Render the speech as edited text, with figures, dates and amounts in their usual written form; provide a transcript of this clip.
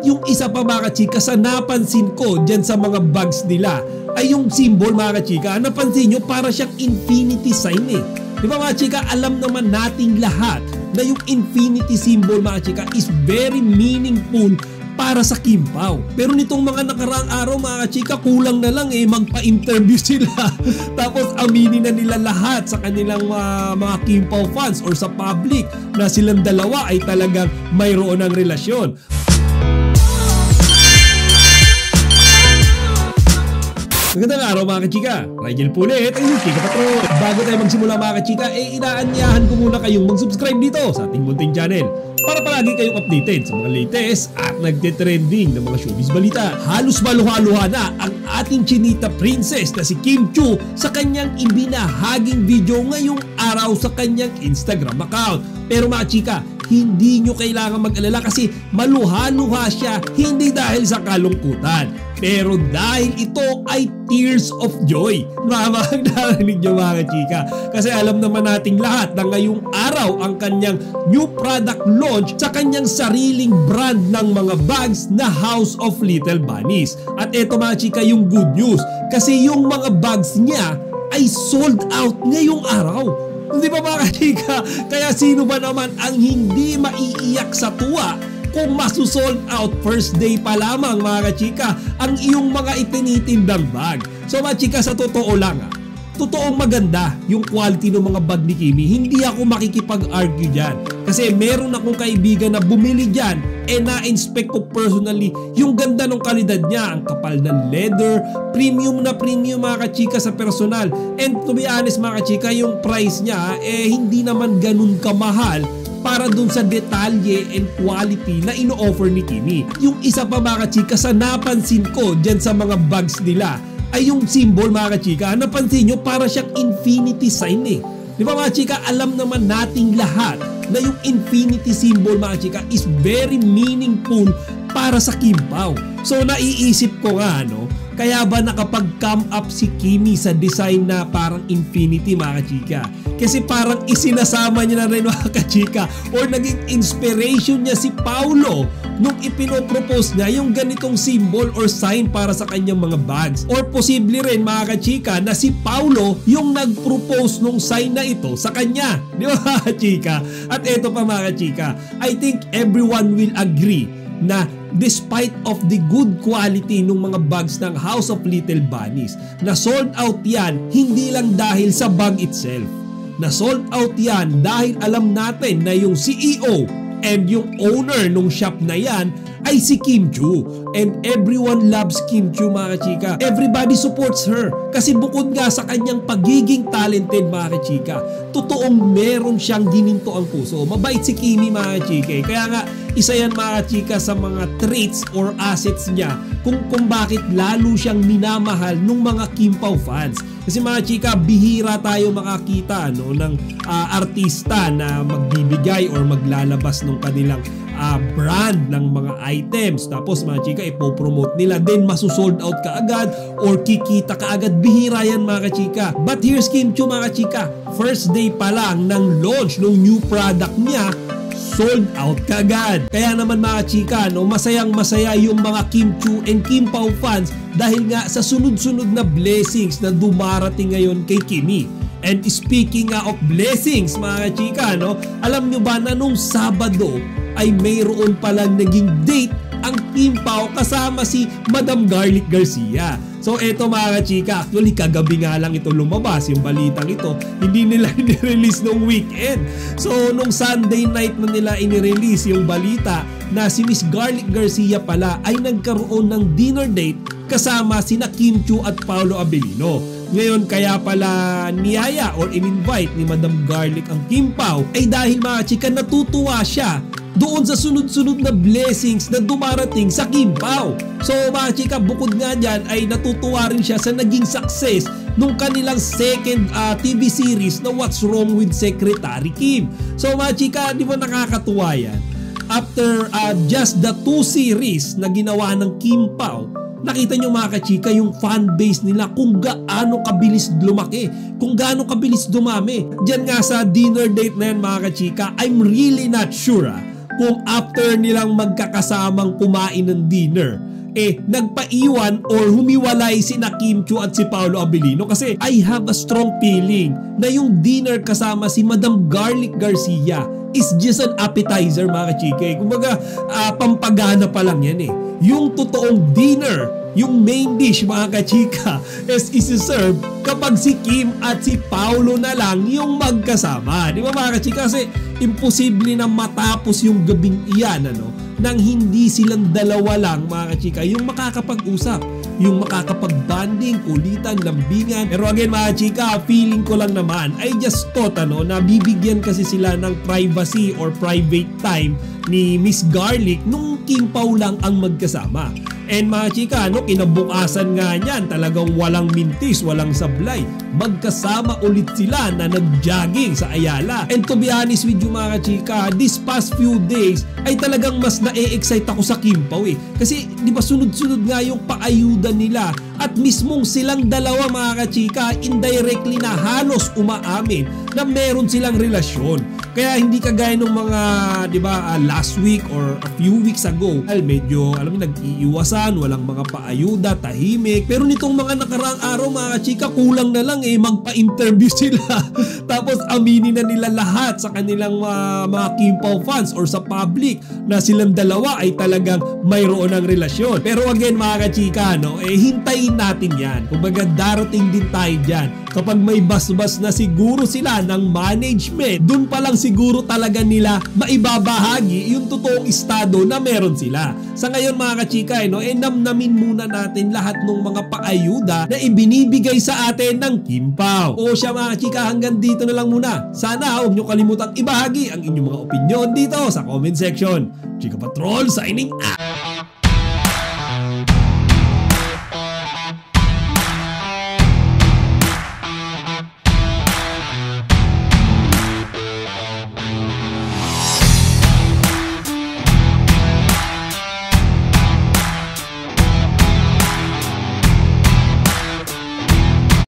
yung isa pa mga kachika sa napansin ko dyan sa mga bags nila ay yung symbol mga kachika. Napansin nyo para siyang infinity sign eh. Di ba mga chika, alam naman nating lahat na yung infinity symbol mga chika is very meaningful para sa Kimpaw. Pero nitong mga nakaraang araw mga chika, kulang na lang eh, magpa-interview sila. Tapos aminin na nila lahat sa kanilang mga Kimpaw fans or sa public na silang dalawa ay talagang mayroon ng relasyon. Magandang araw mga kachika, Rigel Pulit, ang inyong Chika Patrol. Bago tayo magsimula mga kachika, inaanyahan ko muna kayong mag-subscribe dito sa ating munting channel para palagi kayong updated sa mga latest at nagte-trending ng mga showbiz balita. Halos maluha-luha na ang ating chinita princess na si Kim Chiu sa kanyang ibinahaging video ngayong araw sa kanyang Instagram account. Pero mga chika, hindi nyo kailangan mag-alala kasi maluha-luha siya, hindi dahil sa kalungkutan, pero dahil ito ay tears of joy. Narinig nyo mga chika, kasi alam naman nating lahat na ngayong araw ang kanyang new product launch sa kanyang sariling brand ng mga bags na House of Little Bunnies. At eto mga chika yung good news, kasi yung mga bags niya ay sold out ngayong araw. Hindi ba mga chika? Kaya sino ba naman ang hindi maiiyak sa tuwa kung masusold out first day pa lamang mga chika ang iyong mga itinitindang bag? So mga chika, sa totoo lang totoong maganda yung quality ng mga bag ni Kimi. Hindi ako makikipag-argue dyan. Kasi meron akong kaibigan na bumili dyan na-inspect ko personally yung ganda ng kalidad niya. Ang kapal ng leather, premium na premium mga kachika sa personal. And to be honest mga kachika, yung price niya hindi naman ganun kamahal para dun sa detalye and quality na ino-offer ni Kimi. Yung isa pa mga kachika sa napansin ko dyan sa mga bags nila ay yung symbol mga kachika. Napansin nyo para siyang infinity sign eh. Di ba mga chika, alam naman nating lahat na yung infinity symbol mga chika is very meaningful para sa Kimpaw. So naiisip ko nga kaya ba nakapag-come up si Kimi sa design na parang infinity mga chika? Kasi parang isinasama niya na rin mga kachika or naging inspiration niya si Paulo nung ipinopropose niya yung ganitong symbol or sign para sa kanyang mga bags. Or posible rin mga kachika na si Paulo yung nag-propose nung sign na ito sa kanya. Di ba mga kachika? At eto pa mga kachika, I think everyone will agree na despite of the good quality ng mga bags ng House of Little Bunnies, na sold out yan hindi lang dahil sa bag itself. Na sold out yan dahil alam natin na yung CEO and yung owner nung shop na yan ay si Kim Chiu. And everyone loves Kim Chiu mga kachika. Everybody supports her kasi bukod nga sa kanyang pagiging talented mga kachika, totoong meron siyang gininto ang puso. Mabait si Kimi mga kachika. Kaya nga isa yan mga kachika sa mga traits or assets niya kung bakit lalo siyang minamahal ng mga Kimpaw fans. Kasi mga chika, bihira tayo makakita ng artista na magbibigay or maglalabas ng kanilang brand ng mga items. Tapos mga chika, ipopromote nila, then masusold out kaagad or kikita kaagad. Bihira yan mga chika. But here's Kim Chiu mga chika. First day pa lang ng launch ng new product niya, sold out kagad. Kaya naman mga chika, masayang masaya yung mga Kim Chiu and Kimpaw fans dahil nga sa sunod-sunod na blessings na dumarating ngayon kay Kimi. And speaking of blessings mga chika, alam nyo ba na nung Sabado ay mayroon palang naging date ang Kimpaw kasama si Madam Garlic Garcia. So eto mga chika, actually kagabi nga lang ito lumabas yung balitang ito. Hindi nila inirelease nung weekend. So nung Sunday night na nila inirelease yung balita na si Miss Garlic Garcia pala ay nagkaroon ng dinner date kasama sina Kim Chiu at Paolo Abilino. Ngayon kaya pala niyaya or in-invite ni Madam Garlic ang Kimpaw ay dahil mga chika natutuwa siya doon sa sunod-sunod na blessings na dumarating sa Kimpaw. So mga chika, bukod nga dyan ay natutuwa rin siya sa naging success nung kanilang second TV series na What's Wrong with Secretary Kim. So mga chika, di ba nakakatuwa yan? After just the 2 series na ginawa ng Kimpaw, nakita nyo mga kachika yung fan base nila kung gaano kabilis lumaki, kung gaano kabilis dumami. Diyan nga sa dinner date na yan mga kachika, I'm really not sure kung after nilang magkakasamang kumain ng dinner, nagpaiwan or humiwalay si Kim Chiu at si Paolo Abilino. Kasi I have a strong feeling na yung dinner kasama si Madam Garlic Garcia is just an appetizer mga kachika. Kumbaga pampagana pa lang yan Yung totoong dinner, yung main dish mga kachika is isi-serve kapag si Kim at si Paolo na lang yung magkasama. Di ba mga kachika? Kasi imposible na matapos yung gabing iyan nang hindi silang dalawa lang mga kachika yung makakapag-usap, yung makakapag-banding, kulitan, lambingan. Pero again mga kachika, feeling ko lang naman, I just thought na bibigyan kasi sila ng privacy or private time ni Miss Garlic nung Kim Pao lang ang magkasama. And mga chika, kinabukasan nga niyan, talagang walang mintis, walang sablay. Magkasama ulit sila na nag-jogging sa Ayala. And to be honest with you mga chika, this past few days ay talagang mas na-excite ako sa Kim Pao Kasi di ba sunod-sunod nga yung paayuda nila at mismong silang dalawa mga kachika indirectly na halos umaamin na meron silang relasyon. Kaya hindi kagaya ng mga di ba last week or a few weeks ago, medyo alam mo nag-iiwasan, walang mga paayuda, tahimik. Pero nitong mga nakaraang araw mga kachika, kulang na lang magpa-interview sila. Tapos aminin na nila lahat sa kanilang mga Kim Pao fans or sa public na silang dalawa ay talagang mayroon ng relasyon. Pero again mga kachika, hintayin natin yan. Kumbaga darating din tayo dyan. Kapag may basbas na siguro sila ng management, dun pa lang siguro talaga nila maibabahagi yung totoong estado na meron sila. Sa ngayon mga kachika, namnamin muna natin lahat ng mga paayuda na ibinibigay sa atin ng Kim Pao. O siya mga kachika, hanggang dito na lang muna. Sana huwag nyo kalimutang ibahagi ang inyong mga opinion dito sa comment section. Chika Patrol signing out!